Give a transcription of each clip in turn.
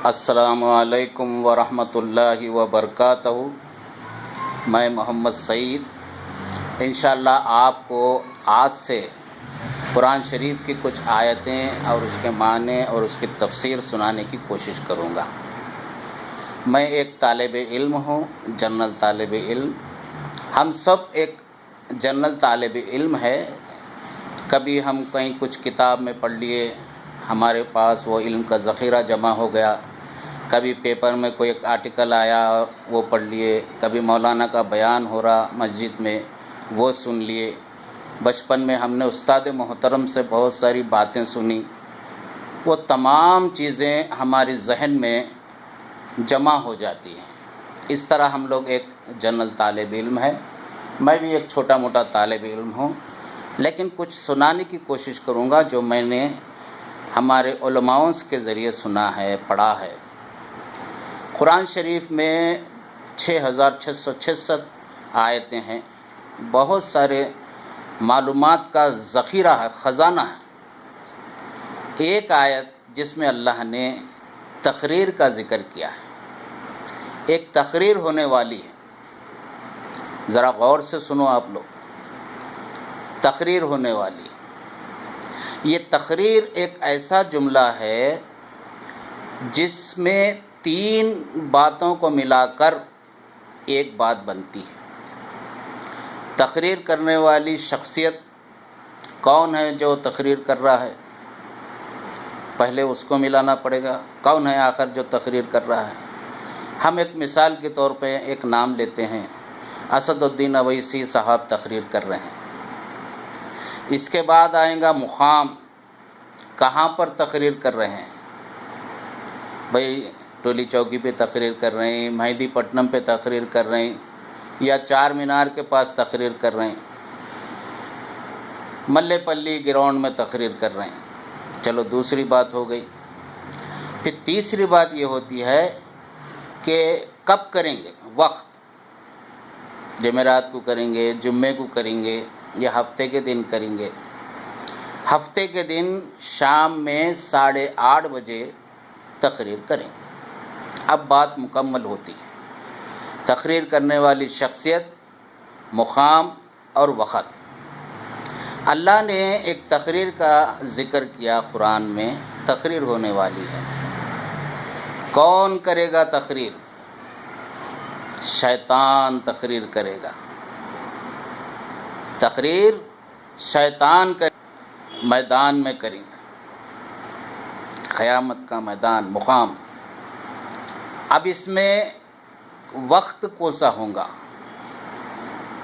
السلام علیکم ورحمۃ اللہ وبرکاتہ۔ میں محمد سعید انشاءاللہ آپ کو آج سے قرآن شریف کی کچھ آیتیں اور اس کے معنی اور اس کی تفسیر سنانے کی کوشش کروں گا۔ میں ایک طالب علم ہوں، جنرل طالب علم۔ ہم سب ایک جنرل طالب علم ہے۔ کبھی ہم کہیں کچھ کتاب میں پڑھ لیے، ہمارے پاس وہ علم کا ذخیرہ جمع ہو گیا، کبھی پیپر میں کوئی ایک آرٹیکل آیا وہ پڑھ لیے، کبھی مولانا کا بیان ہو رہا مسجد میں وہ سن لیے۔ بچپن میں ہم نے استاد محترم سے بہت ساری باتیں سنی، وہ تمام چیزیں ہمارے ذہن میں جمع ہو جاتی ہیں۔ اس طرح ہم لوگ ایک جنرل طالب علم ہے۔ میں بھی ایک چھوٹا موٹا طالب علم ہوں، لیکن کچھ سنانے کی کوشش کروں گا جو میں نے ہمارے علماؤں کے ذریعے سنا ہے، پڑھا ہے۔ قرآن شریف میں 6666 آیتیں ہیں، بہت سارے معلومات کا ذخیرہ ہے، خزانہ ہے۔ ایک آیت جس میں اللہ نے تقریر کا ذکر کیا ہے، ایک تقریر ہونے والی ہے، ذرا غور سے سنو آپ لوگ۔ تقریر ہونے والی، یہ تقریر ایک ایسا جملہ ہے جس میں 3 باتوں کو ملا کر ایک بات بنتی ہے۔ تقریر کرنے والی شخصیت کون ہے جو تقریر کر رہا ہے؟ پہلے اس کو ملانا پڑے گا۔ کون ہے آخر جو تقریر کر رہا ہے؟ ہم ایک مثال کے طور پہ ایک نام لیتے ہیں، اسد الدین اویسی صاحب تقریر کر رہے ہیں۔ اس کے بعد آئیں گا مقام، کہاں پر تقریر کر رہے ہیں؟ بھئی ٹولی چوکی پہ تقریر کر رہے ہیں، مہدی پٹنم پہ تقریر کر رہے ہیں، یا چار مینار کے پاس تقریر کر رہے ہیں، ملے پلی گراؤنڈ میں تقریر کر رہے ہیں۔ چلو دوسری بات ہو گئی۔ پھر تیسری بات یہ ہوتی ہے کہ کب کریں گے، وقت، جمعرات کو کریں گے، جمعے کو کریں گے، یا ہفتے کے دن کریں گے۔ ہفتے کے دن شام میں 8:30 بجے تقریر کریں گے۔ اب بات مکمل ہوتی ہے۔ تقریر کرنے والی شخصیت، مقام اور وقت۔ اللہ نے ایک تقریر کا ذکر کیا قرآن میں، تقریر ہونے والی ہے۔ کون کرے گا تقریر؟ شیطان تقریر کرے گا۔ تقریر شیطان کا میدان میں کریں گا، قیامت کا میدان، مقام۔ اب اس میں وقت کوسا ہوگا؟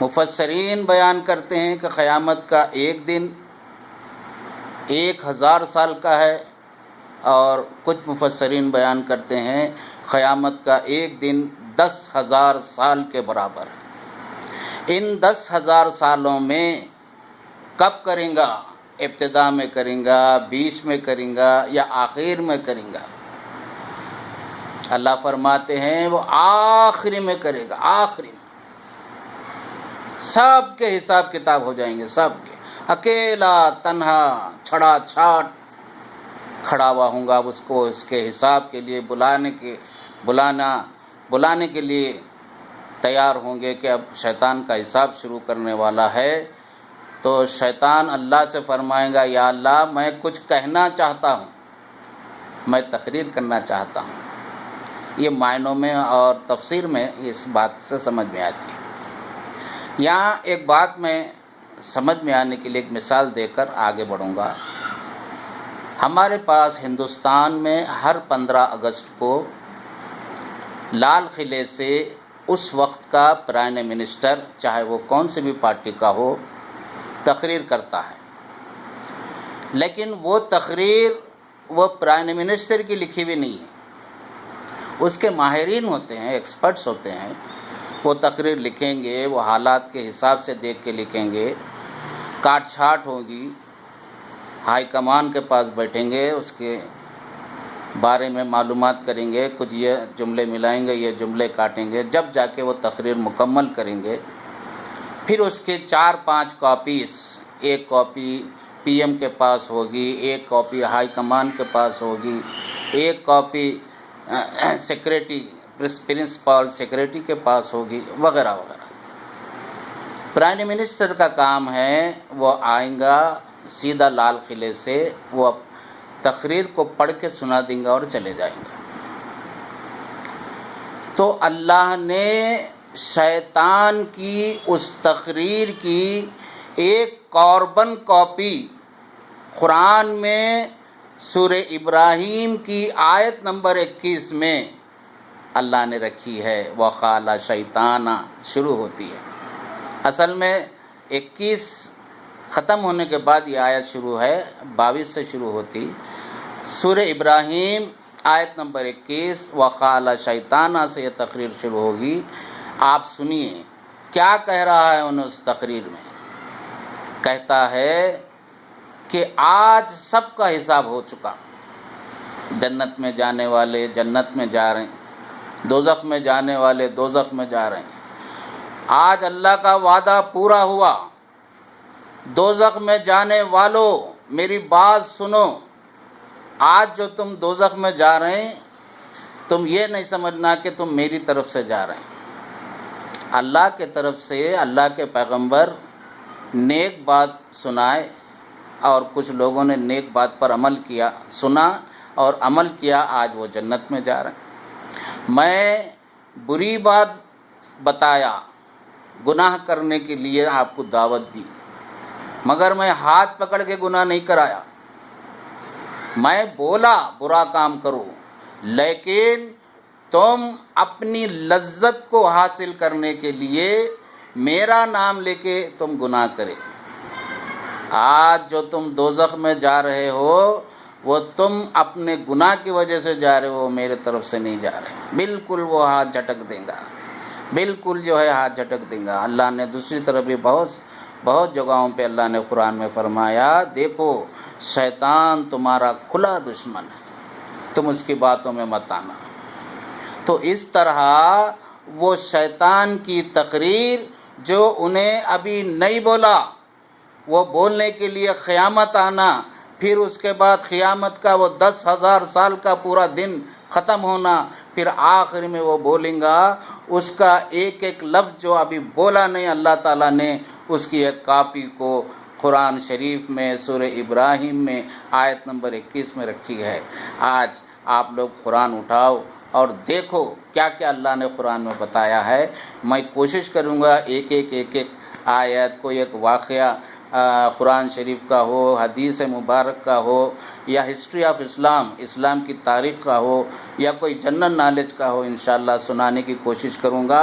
مفسرین بیان کرتے ہیں کہ قیامت کا ایک دن 1000 سال کا ہے، اور کچھ مفسرین بیان کرتے ہیں قیامت کا ایک دن 10,000 سال کے برابر ہے۔ ان 10,000 سالوں میں کب کریں گا؟ ابتدا میں کریں گا، بیچ میں کریں گا، یا آخر میں کریں گا؟ اللہ فرماتے ہیں وہ آخری میں کرے گا، آخری میں۔ سب کے حساب کتاب ہو جائیں گے، سب کے۔ اکیلا تنہا چھڑا چھاٹ کھڑا ہوا ہوں گا، اس کو اس کے حساب کے لیے بلانے کے لیے تیار ہوں گے کہ اب شیطان کا حساب شروع کرنے والا ہے۔ تو شیطان اللہ سے فرمائے گا، یا اللہ میں کچھ کہنا چاہتا ہوں، میں تقریر کرنا چاہتا ہوں۔ یہ معنوں میں اور تفسیر میں اس بات سے سمجھ میں آتی ہے۔ یہاں ایک بات میں سمجھ میں آنے کے لیے ایک مثال دے کر آگے بڑھوں گا۔ ہمارے پاس ہندوستان میں ہر 15 اگست کو لال قلعے سے اس وقت کا پرائم منسٹر، چاہے وہ کون سی بھی پارٹی کا ہو، تقریر کرتا ہے۔ لیکن وہ تقریر وہ پرائم منسٹر کی لکھی ہوئی نہیں ہے، اس کے ماہرین ہوتے ہیں، ایکسپرٹس ہوتے ہیں، وہ تقریر لکھیں گے، وہ حالات کے حساب سے دیکھ کے لکھیں گے، کاٹ چھاٹ ہوگی، ہائی کمان کے پاس بیٹھیں گے، اس کے بارے میں معلومات کریں گے، کچھ یہ جملے ملائیں گے، یہ جملے کاٹیں گے، جب جا کے وہ تقریر مکمل کریں گے۔ پھر اس کے 4-5 کاپیز، ایک کاپی پی ایم کے پاس ہوگی، ایک کاپی ہائی کمان کے پاس ہوگی، ایک کاپی سیکریٹری پرنسپل سیکریٹری کے پاس ہوگی وغیرہ وغیرہ۔ پرائم منسٹر کا کام ہے وہ آئیں گا سیدھا لال قلعے سے، وہ تقریر کو پڑھ کے سنا دیں گا اور چلے جائیں گے۔ تو اللہ نے شیطان کی اس تقریر کی ایک کاربن کاپی قرآن میں سورہ ابراہیم کی آیت نمبر 21 میں اللہ نے رکھی ہے۔ وقال شیطان شروع ہوتی ہے، اصل میں 21 ختم ہونے کے بعد یہ آیت شروع ہے، 22 سے شروع ہوتی۔ سورہ ابراہیم آیت نمبر 21 وقال شیطان سے یہ تقریر شروع ہوگی۔ آپ سنیے کیا کہہ رہا ہے انہوں اس تقریر میں۔ کہتا ہے کہ آج سب کا حساب ہو چکا، جنت میں جانے والے جنت میں جا رہے ہیں، دوزخ میں جانے والے دوزخ میں جا رہے ہیں۔ آج اللہ کا وعدہ پورا ہوا۔ دوزخ میں جانے والوں میری بات سنو، آج جو تم دوزخ میں جا رہے ہیں تم یہ نہیں سمجھنا کہ تم میری طرف سے جا رہے ہیں، اللہ کے طرف سے اللہ کے پیغمبر نیک بات سنائے اور کچھ لوگوں نے نیک بات پر عمل کیا، سنا اور عمل کیا، آج وہ جنت میں جا رہے ہیں۔ میں بری بات بتایا، گناہ کرنے کے لیے آپ کو دعوت دی، مگر میں ہاتھ پکڑ کے گناہ نہیں کرایا۔ میں بولا برا کام کرو، لیکن تم اپنی لذت کو حاصل کرنے کے لیے میرا نام لے کے تم گناہ کرے۔ آج جو تم دوزخ میں جا رہے ہو وہ تم اپنے گناہ کی وجہ سے جا رہے ہو، میرے طرف سے نہیں جا رہے۔ بالکل وہ ہاتھ جھٹک دیں گا، بالکل جو ہے ہاتھ جھٹک دیں گا۔ اللہ نے دوسری طرف بھی بہت جگہوں پہ اللہ نے قرآن میں فرمایا، دیکھو شیطان تمہارا کھلا دشمن ہے، تم اس کی باتوں میں مت آنا۔ تو اس طرح وہ شیطان کی تقریر جو انہیں ابھی نہیں بولا، وہ بولنے کے لیے قیامت آنا، پھر اس کے بعد قیامت کا وہ 10,000 سال کا پورا دن ختم ہونا، پھر آخر میں وہ بولیں گا، اس کا ایک ایک لفظ جو ابھی بولا نہیں اللہ تعالیٰ نے، اس کی ایک کاپی کو قرآن شریف میں سورہ ابراہیم میں آیت نمبر 21 میں رکھی ہے۔ آج آپ لوگ قرآن اٹھاؤ اور دیکھو کیا کیا اللہ نے قرآن میں بتایا ہے۔ میں کوشش کروں گا ایک ایک آیت کو، ایک واقعہ قرآن شریف کا ہو، حدیث مبارک کا ہو، یا ہسٹری آف اسلام کی تاریخ کا ہو، یا کوئی جنرل نالج کا ہو، انشاءاللہ سنانے کی کوشش کروں گا۔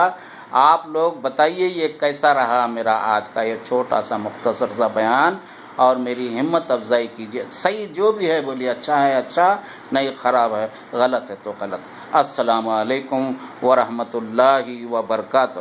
آپ لوگ بتائیے یہ کیسا رہا میرا آج کا یہ چھوٹا سا مختصر سا بیان، اور میری ہمت افزائی کیجیے۔ صحیح جو بھی ہے بولیے، اچھا ہے اچھا، نہیں خراب ہے، غلط ہے تو غلط۔ السلام علیکم ورحمۃ اللہ وبرکاتہ۔